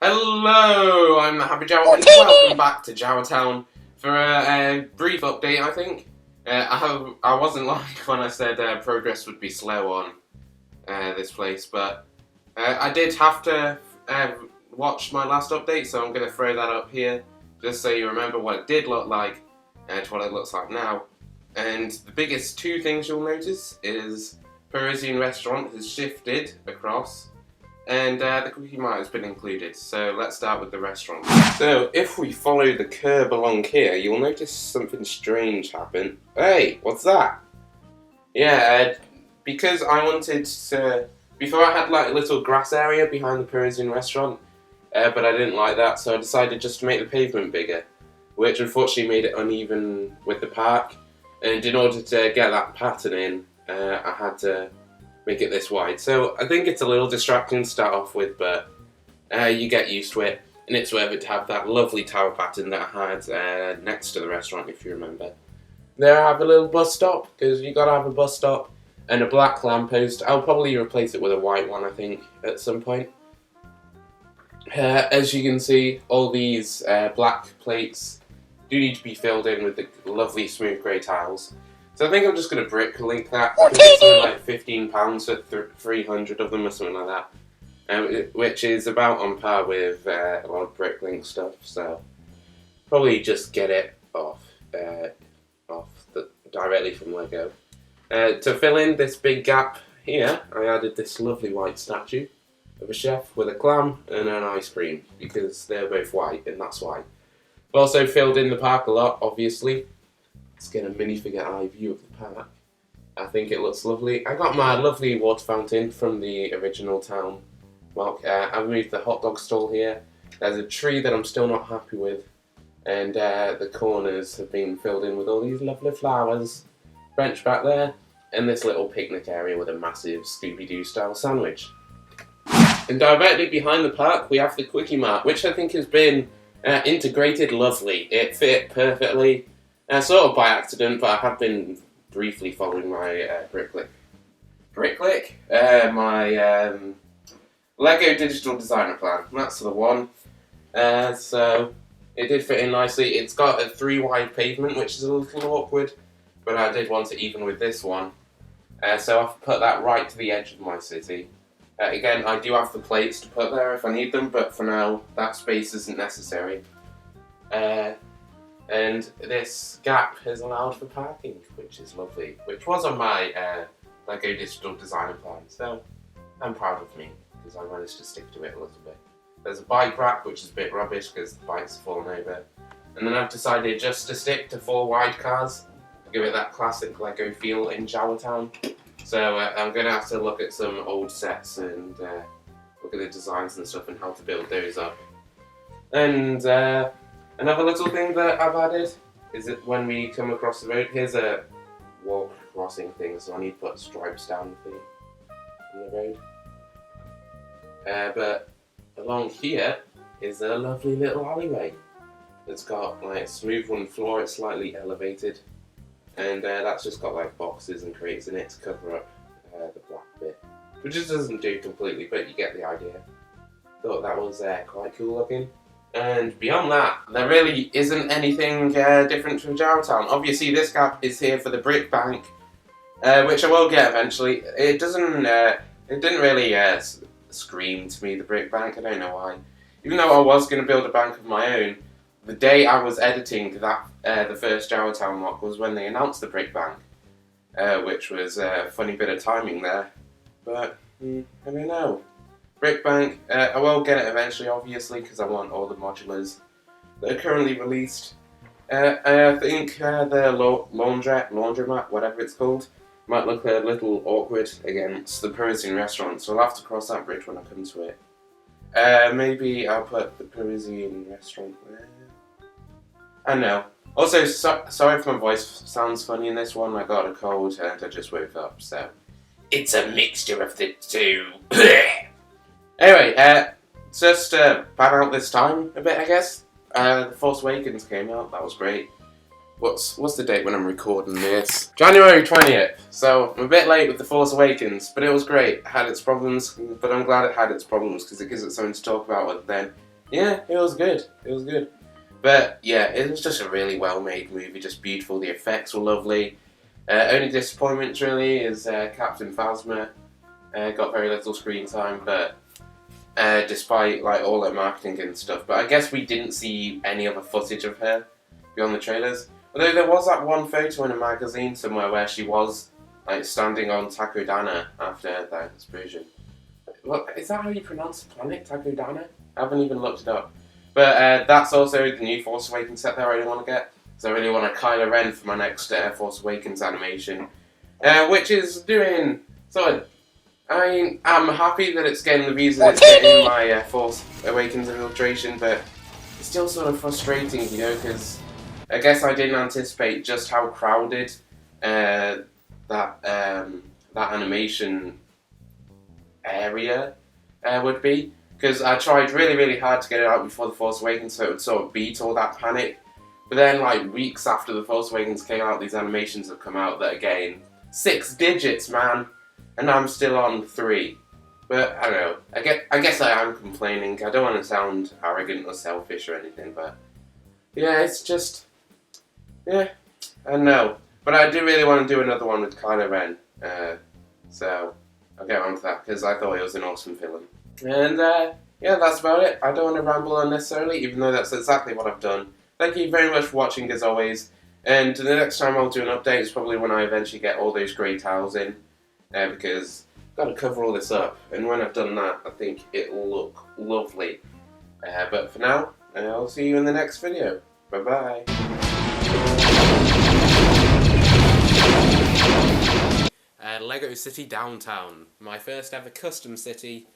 Hello, I'm the Happy Jawa, and welcome back to Jawa Town for a brief update. I think I wasn't lying when I said progress would be slow on this place, but I did have to watch my last update, so I'm going to throw that up here just so you remember what it did look like and what it looks like now. And the biggest two things you'll notice is Parisian restaurant has shifted across. And the KWIK-E-MART has been included, so let's start with the restaurant. So, if we follow the curb along here, you'll notice something strange happen. Hey, what's that? Yeah, because I wanted to... Before I had like a little grass area behind the Parisian restaurant, but I didn't like that, so I decided just to make the pavement bigger, which unfortunately made it uneven with the park. And in order to get that pattern in, I had to make it this wide. So I think it's a little distracting to start off with, but you get used to it, and it's worth it to have that lovely tower pattern that I had next to the restaurant, if you remember. There I have a little bus stop, because you gotta have a bus stop, and a black lamppost. I'll probably replace it with a white one, I think, at some point. As you can see, all these black plates do need to be filled in with the lovely smooth grey tiles. So I think I'm just going to brick link that. I think it's something like £15 for 300 of them or something like that. Which is about on par with a lot of brick link stuff. So probably just get it directly from Lego. To fill in this big gap here, I added this lovely white statue of a chef with a clam and an ice cream, because they're both white and that's why. I've also filled in the park a lot, obviously. Let's get a minifigure eye view of the park. I think it looks lovely. I got my lovely water fountain from the original town MOC. I've moved the hot dog stall here. There's a tree that I'm still not happy with. And the corners have been filled in with all these lovely flowers. Bench back there. And this little picnic area with a massive Scooby-Doo style sandwich. And directly behind the park we have the KWIK-E-MART, which I think has been integrated lovely. It fit perfectly. Sort of by accident, but I have been briefly following my my Lego digital designer plan. That's the one. So it did fit in nicely. It's got a 3 wide pavement, which is a little awkward, but I did want it even with this one. So I've put that right to the edge of my city. Again, I do have the plates to put there if I need them, but for now, that space isn't necessary. And this gap has allowed for parking, which is lovely, which was on my Lego digital designer plan, so I'm proud of me, because I managed to stick to it a little bit. There's a bike rack, which is a bit rubbish, because the bike's fallen over. And then I've decided just to stick to 4 wide cars, to give it that classic Lego feel in Jawa Town. So I'm going to have to look at some old sets and look at the designs and stuff and how to build those up. And another little thing that I've added is that when we come across the road, here's a walk crossing thing, so I need to put stripes down the road. But along here is a lovely little alleyway. It's got like smooth wooden floor, it's slightly elevated, and that's just got like boxes and crates in it to cover up the black bit, which just doesn't do completely, but you get the idea. Thought that was quite cool looking. And beyond that, there really isn't anything different from Jawa Town. Obviously, this gap is here for the brick bank, which I will get eventually. It didn't really scream to me, the brick bank. I don't know why. Even though I was going to build a bank of my own, the day I was editing that the first Jawa Town MOC was when they announced the brick bank, which was a funny bit of timing there. But I don't know. Brick bank, I will get it eventually, obviously, because I want all the modulars that are currently released. I think the laundromat, whatever it's called, might look a little awkward against the Parisian restaurant, so I'll have to cross that bridge when I come to it. Maybe I'll put the Parisian restaurant there. I don't know. Also, sorry if my voice sounds funny in this one. I got a cold and I just woke up, so it's a mixture of the two. Anyway, just pan out this time a bit, I guess. The Force Awakens came out. That was great. What's the date when I'm recording this? January 20th. So I'm a bit late with The Force Awakens, but it was great. It had its problems, but I'm glad it had its problems because it gives it something to talk about other than Yeah, it was good. It was good. But yeah, it was just a really well-made movie, just beautiful. The effects were lovely. Only disappointment really is Captain Phasma got very little screen time, but despite like all her marketing and stuff. But I guess we didn't see any other footage of her beyond the trailers. Although there was that one photo in a magazine somewhere where she was like standing on Takodana after that explosion. What is that? How you pronounce the planet, Takodana? I haven't even looked it up. But that's also the new Force Awakens set that I really want to get. So I really want a Kylo Ren for my next Force Awakens animation, which is doing sort of. I mean, I'm happy that it's getting the views that it's getting my Force Awakens infiltration, but it's still sort of frustrating, you know, because I guess I didn't anticipate just how crowded that animation area would be. Because I tried really, really hard to get it out before The Force Awakens so it would sort of beat all that panic. But then, like, weeks after The Force Awakens came out, these animations have come out that are getting 6 digits, man! And I'm still on 3. But, I don't know. I guess I am complaining. I don't want to sound arrogant or selfish or anything, but... yeah, it's just... yeah, I don't know. But I do really want to do another one with Kylo Ren. So, I'll get on to that, because I thought it was an awesome film. And, yeah, that's about it. I don't want to ramble unnecessarily, even though that's exactly what I've done. Thank you very much for watching, as always. And the next time I'll do an update is probably when I eventually get all those grey tiles in. Because I've got to cover all this up. And when I've done that, I think it'll look lovely. But for now, I'll see you in the next video. Bye-bye. Lego City Downtown. My first ever custom city.